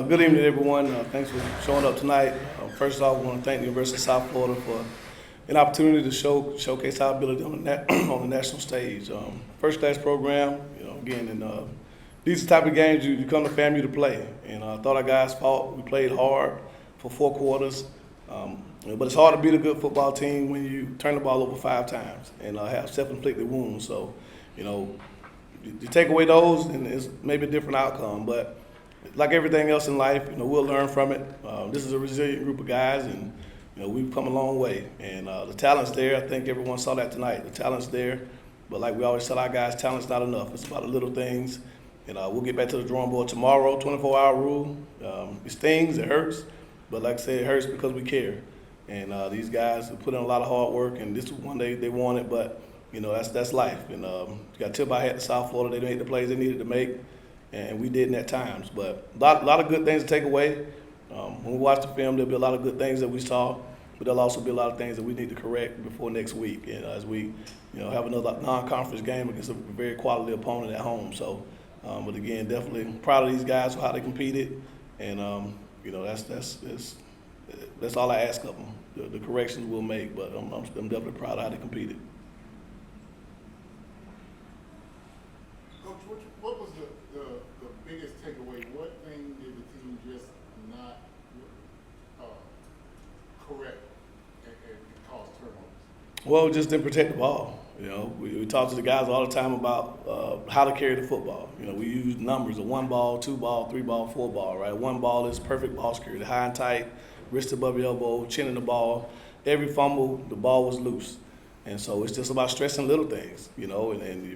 Good evening, everyone. Thanks for showing up tonight. First off, I want to thank the University of South Florida for an opportunity to showcase our ability on on the national stage. First-class program, again, and these are the type of games you come to FAMU to play. And I thought our guys fought. We played hard for 4 quarters. But it's hard to beat a good football team when you turn the ball over 5 times and have self-inflicted wounds. So, you take away those, and it's maybe a different outcome. But like everything else in life, we'll learn from it. This is a resilient group of guys, and we've come a long way. And the talent's there. I think everyone saw that tonight. The talent's there, but like we always tell our guys, talent's not enough. It's about the little things. And we'll get back to the drawing board tomorrow. 24-hour rule. It stings. It hurts. But like I said, it hurts because we care. And these guys have put in a lot of hard work, and this was one day they wanted, but that's life. And you got to tip our hat to South Florida. They made the plays they needed to make, and we didn't at times. But a lot of good things to take away. When we watch the film, there'll be a lot of good things that we saw, but there'll also be a lot of things that we need to correct before next week. And as we have another non-conference game against a very quality opponent at home. So, but again, definitely proud of these guys for how they competed, and that's all I ask of them. The corrections we'll make, but I'm definitely proud of how they competed. Coach, what was the biggest takeaway? What thing did the team just not correct and cause turnovers? Well, just didn't protect the ball. We talk to the guys all the time about how to carry the football. We use numbers of 1 ball, 2 ball, 3 ball, 4 ball, right? 1 ball is perfect ball security, high and tight, wrist above your elbow, chin in the ball. Every fumble, the ball was loose. And so it's just about stressing little things, and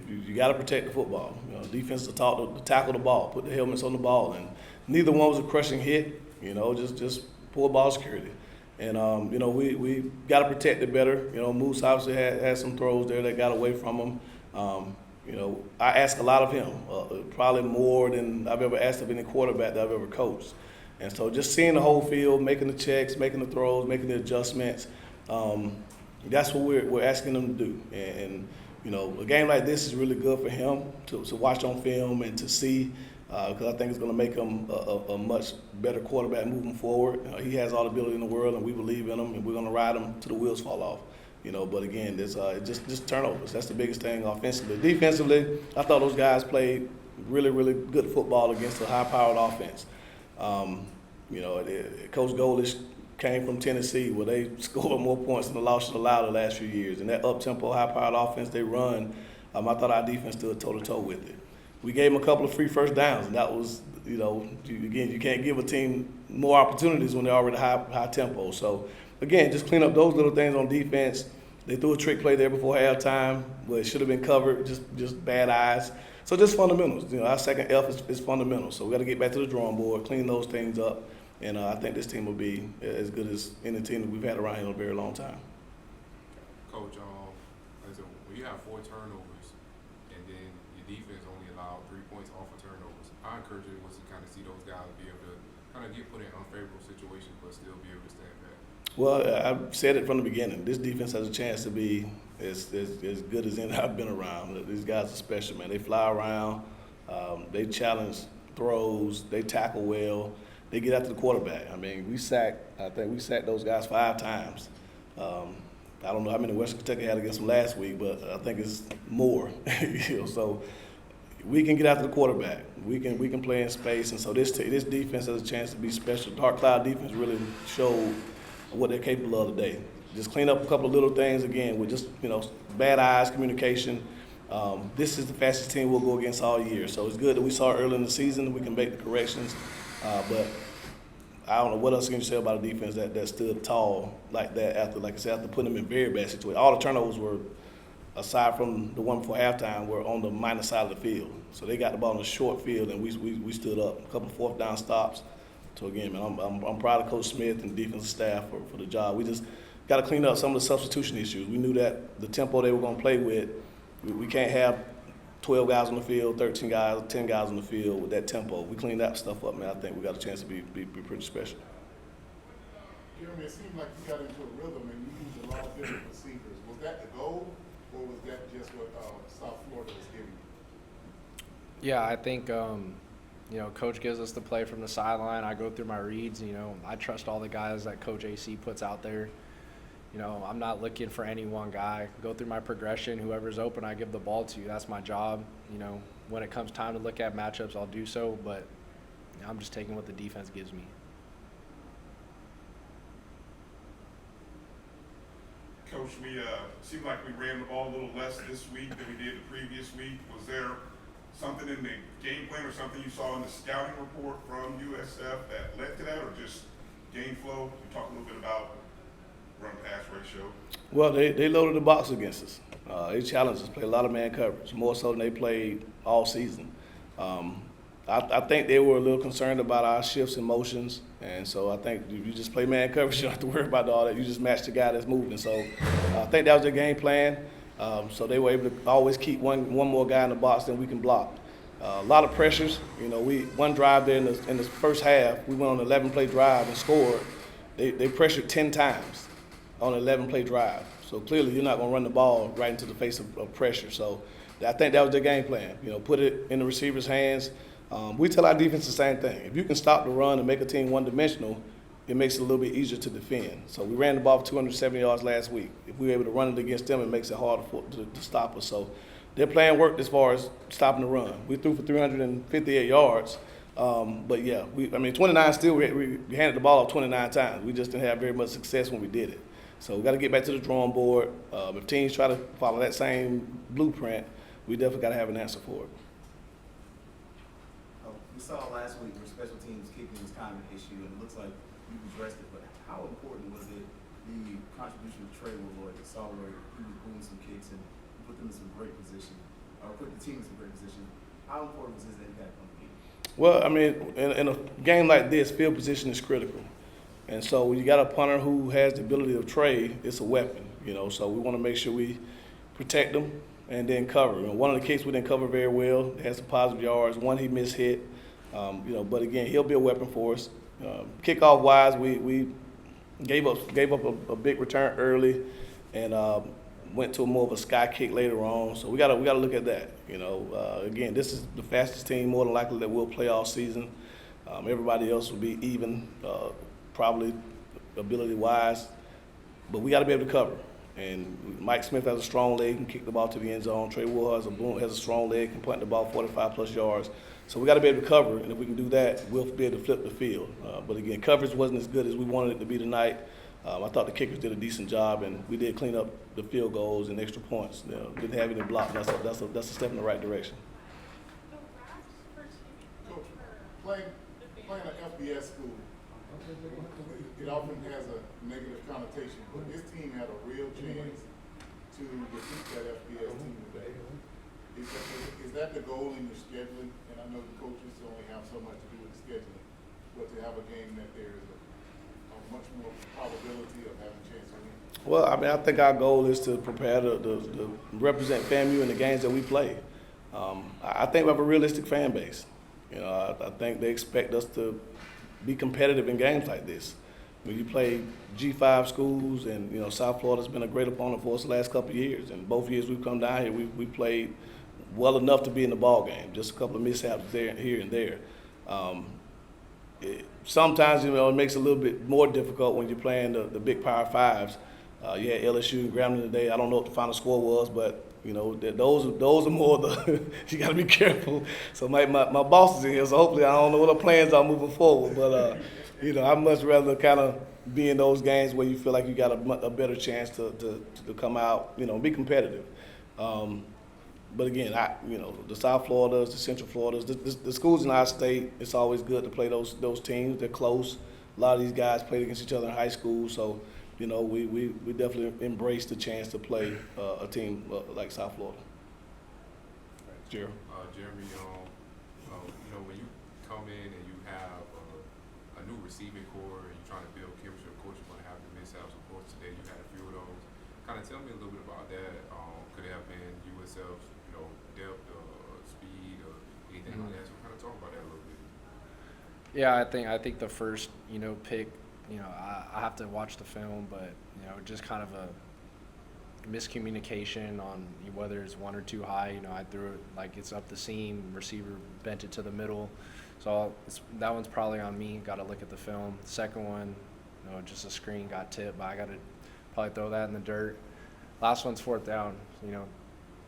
you got to protect the football. Defense is taught to tackle the ball, put the helmets on the ball, and neither one was a crushing hit, just poor ball security. And, we got to protect it better. Moussa obviously had some throws there that got away from him. I ask a lot of him, probably more than I've ever asked of any quarterback that I've ever coached. And so just seeing the whole field, making the checks, making the throws, making the adjustments, that's what we're asking them to do. And a game like this is really good for him to watch on film and to see, because I think it's going to make him a much better quarterback moving forward. He has all the ability in the world, and we believe in him, and we're going to ride him till the wheels fall off. But again, there's just turnovers. That's the biggest thing offensively. Defensively, I thought those guys played really, really good football against a high-powered offense. Coach WIllie came from Tennessee, where they scored more points than the Losses allowed the last few years. And that up-tempo, high-powered offense they run, I thought our defense stood toe-to-toe with it. We gave them a couple of free first downs, and that was, again, you can't give a team more opportunities when they're already high tempo. So, again, just clean up those little things on defense. They threw a trick play there before halftime, but it should have been covered, just bad eyes. So just fundamentals. Our second F is fundamentals. So we got to get back to the drawing board, clean those things up, and I think this team will be as good as any team that we've had around here in a very long time. Coach, when you have 4 turnovers and then your defense only allowed 3 points off of turnovers, how encouraging was to kind of see those guys be able to kind of get put in unfavorable situations but still be able to stand back? Well, I've said it from the beginning. This defense has a chance to be as good as any I've been around. These guys are special, man. They fly around. They challenge throws. They tackle well. They get after the quarterback. I think we sacked those guys 5 times. I don't know how many Western Kentucky had against them last week, but I think it's more. So we can get after the quarterback. We can play in space, and so this defense has a chance to be special. Dark Cloud defense really showed what they're capable of today. Just clean up a couple of little things again with just bad eyes, communication. This is the fastest team we'll go against all year, so it's good that we saw it early in the season. We can make the corrections, but I don't know what else can you say about a defense that stood tall like that after putting them in very bad situations. All the turnovers were, aside from the one before halftime, were on the minor side of the field. So they got the ball on the short field, and we stood up. A couple of 4th down stops. So again, man, I'm proud of Coach Smith and the defensive staff for the job. We just got to clean up some of the substitution issues. We knew that the tempo they were going to play with, we can't have 12 guys on the field, 13 guys, 10 guys on the field with that tempo. We cleaned that stuff up, man. I think we got a chance to be pretty special. Jeremy, it seemed like you got into a rhythm and you used a lot of different receivers. Was that the goal, or was that just what South Florida was giving you? Yeah, I think Coach gives us the play from the sideline. I go through my reads. I trust all the guys that Coach AC puts out there. I'm not looking for any one guy. Go through my progression. Whoever's open, I give the ball to. That's my job. When it comes time to look at matchups, I'll do so. But I'm just taking what the defense gives me. Coach, we seemed like we ran the ball a little less this week than we did the previous week. Was there something in the game plan or something you saw in the scouting report from USF that led to that, or just game flow? You talked a little bit about run-pass ratio. Well, they loaded the box against us. They challenged us, played a lot of man coverage, more so than they played all season. I think they were a little concerned about our shifts and motions, and so I think if you just play man coverage, you don't have to worry about all that. You just match the guy that's moving. So I think that was their game plan. So they were able to always keep one more guy in the box than we can block. A lot of pressures. One drive there in the first half, we went on an 11-play drive and scored. They pressured 10 times on an 11-play drive. So clearly you're not going to run the ball right into the face of pressure. So I think that was their game plan. Put it in the receiver's hands. We tell our defense the same thing. If you can stop the run and make a team one-dimensional, it makes it a little bit easier to defend. So we ran the ball for 270 yards last week. If we were able to run it against them, it makes it harder to stop us. So their plan worked as far as stopping the run. We threw for 358 yards. But yeah, 29 still, we handed the ball off 29 times. We just didn't have very much success when we did it. So we got to get back to the drawing board. If teams try to follow that same blueprint, we definitely got to have an answer for it. We saw last week where special teams kicking was kind of an issue, and it looks like you addressed it. But how important was it, the contribution of Trey Lloyd, the saw where he was doing some kicks and put them in some great position, or put the team in some great position? How important was his impact on the game? Well, in a game like this, field position is critical. And so when you got a punter who has the ability to trade, it's a weapon, So we want to make sure we protect them and then cover. One of the kicks we didn't cover very well. It had some positive yards. One he missed hit. But again, he'll be a weapon for us. Kickoff wise, we gave up a big return early, and went to more of a sky kick later on. So we gotta look at that. Again, this is the fastest team more than likely that we'll play all season. Everybody else will be even, probably ability wise, but we got to be able to cover. And Mike Smith has a strong leg, can kick the ball to the end zone. Trey Wood has a strong leg, can punt the ball 45 plus yards. So we got to be able to cover, and if we can do that, we'll be able to flip the field. But again, coverage wasn't as good as we wanted it to be tonight. I thought the kickers did a decent job, and we did clean up the field goals and extra points. Didn't have any block. That's a step in the right direction. Coach, playing an FBS school, it often has a negative connotation, but this team had a real chance to defeat that FBS team today. Is that the goal in your scheduling? And I know the coaches only have so much to do with the scheduling, but to have a game that there is a much more probability of having a chance to win. Well, I think our goal is to prepare to represent FAMU in the games that we play. I think we have a realistic fan base. I think they expect us to be competitive in games like this. When you play G5 schools, and South Florida's been a great opponent for us the last couple of years, and both years we've come down here, we played well enough to be in the ball game. Just a couple of mishaps here and there. Sometimes it makes it a little bit more difficult when you're playing the big Power Fives. You had LSU and Grambling today. I don't know what the final score was, but those are more the you got to be careful. So my boss is in here, so hopefully I don't know what the plans are moving forward. But I'd much rather kind of be in those games where you feel like you got a better chance to come out, be competitive. But again, the South Floridas, the Central Floridas, the schools in our state, it's always good to play those teams. They're close. A lot of these guys played against each other in high school, so we definitely embrace the chance to play a team like South Florida. Jeremy, when you come in and you have a new receiving core and you're trying to build chemistry, of course you're going to have the mishaps. Of course, today you had a few of those. Kind of tell me a little bit about that. Could it have been USF's, depth, speed, or anything like that? So kind of talk about that a little bit. Yeah, I think the first pick, I have to watch the film, but just kind of a miscommunication on whether it's one or too high. I threw it like it's up the seam, receiver bent it to the middle. So that one's probably on me. Got to look at the film. The second one, just a screen got tipped, but I got to probably throw that in the dirt. Last one's 4th down.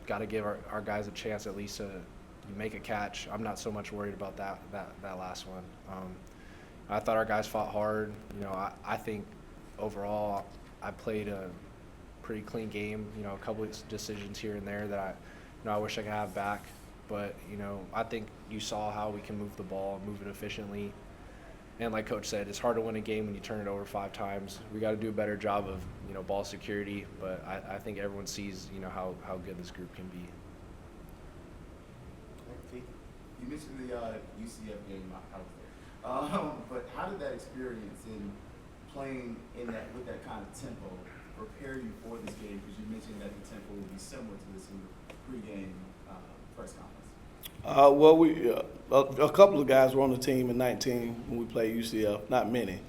Got to give our guys a chance at least to make a catch. I'm not so much worried about that last one. I thought our guys fought hard. I think overall I played a pretty clean game. A couple of decisions here and there that I wish I could have back. But, I think you saw how we can move the ball, move it efficiently. And like Coach said, it's hard to win a game when you turn it over 5 times. We got to do a better job of, ball security. But I think everyone sees, how good this group can be. You mentioned the UCF game. I was there. But how did that experience in playing with that kind of tempo prepare you for this game? Because you mentioned that the tempo would be similar to this in the pregame press conference. A couple of guys were on the team in 19 when we played UCF. Not many,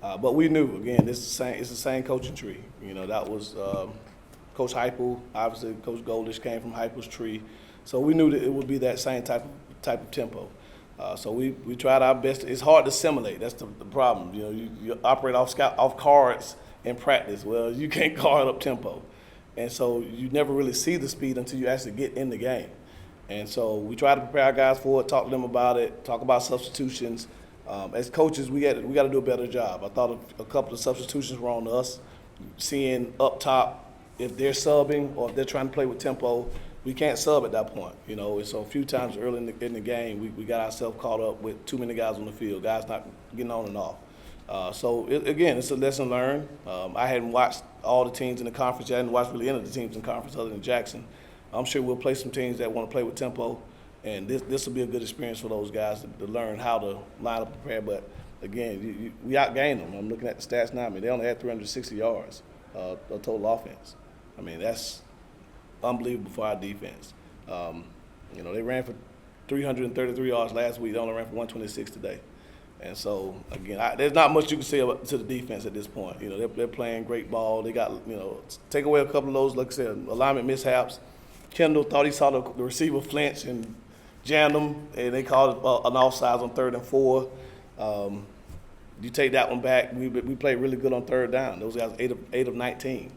but we knew again it's the same coaching tree. That was Coach Heupel. Obviously, Coach Goldish came from Heupel's tree, so we knew that it would be that same type of tempo. So we tried our best. It's hard to simulate. That's the problem. You operate off cards in practice. Well, you can't guard up tempo, and so you never really see the speed until you actually get in the game. And so we try to prepare our guys for it, talk to them about it, talk about substitutions. As coaches, we got to do a better job. I thought a couple of substitutions were on us, seeing up top if they're subbing or if they're trying to play with tempo. We can't sub at that point, And so a few times early in the game, we got ourselves caught up with too many guys on the field, guys not getting on and off. So it's a lesson learned. I hadn't watched all the teams in the conference. I hadn't watched really any of the teams in the conference other than Jackson. I'm sure we'll play some teams that want to play with tempo, and this will be a good experience for those guys to learn how to line up and prepare. But again, we outgained them. I'm looking at the stats now. They only had 360 yards of total offense. That's unbelievable for our defense. They ran for 333 yards last week. They only ran for 126 today. And so, again, there's not much you can say to the defense at this point. They're playing great ball. They got, take away a couple of those, like I said, alignment mishaps. Kendall thought he saw the receiver flinch and jammed him, and they called it an offsides on 3rd and 4. You take that one back. We played really good on 3rd down. Those guys 8 of 19.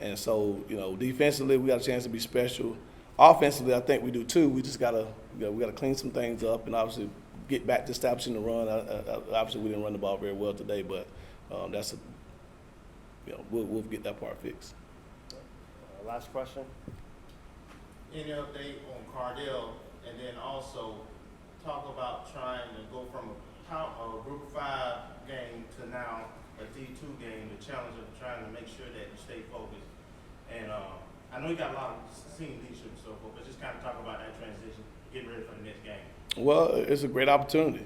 And so, defensively, we got a chance to be special. Offensively, I think we do too. We just gotta clean some things up and obviously get back to establishing the run. Obviously, we didn't run the ball very well today, but we'll get that part fixed. Last question. Any update on Cardell, and then also talk about trying to go from a Group of 5 game to now a D2 game, the challenge of trying to make sure that you stay focused. And I know you got a lot of senior leadership and so forth, but just kind of talk about that transition, getting ready for the next game. Well, it's a great opportunity.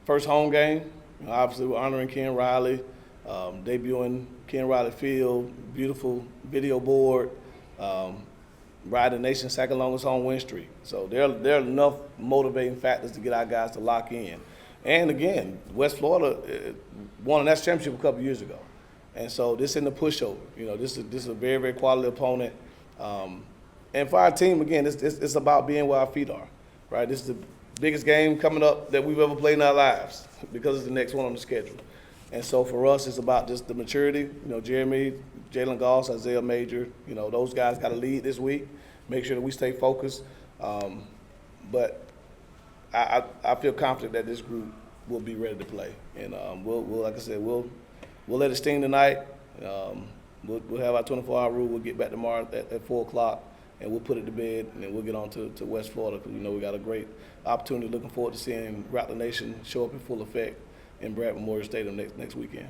First home game, obviously we're honoring Ken Riley, debuting Ken Riley Field, beautiful video board, riding the nation's second longest home win streak. So there are enough motivating factors to get our guys to lock in. And again, West Florida won a national championship a couple years ago. And so this isn't a pushover. This is a very, very quality opponent. And for our team, again, it's about being where our feet are, right? This is the biggest game coming up that we've ever played in our lives because it's the next one on the schedule. And so for us, it's about just the maturity. Jeremy, Jalen Goss, Isaiah Major, those guys got to lead this week, make sure that we stay focused. But I feel confident that this group will be ready to play. And we'll like I said, we'll let it sting tonight. We'll have our 24-hour rule. We'll get back tomorrow at 4 o'clock, and we'll put it to bed, and then we'll get on to West Florida because we got a great opportunity. Looking forward to seeing Rattler Nation show up in full effect in Brad Memorial Stadium next weekend.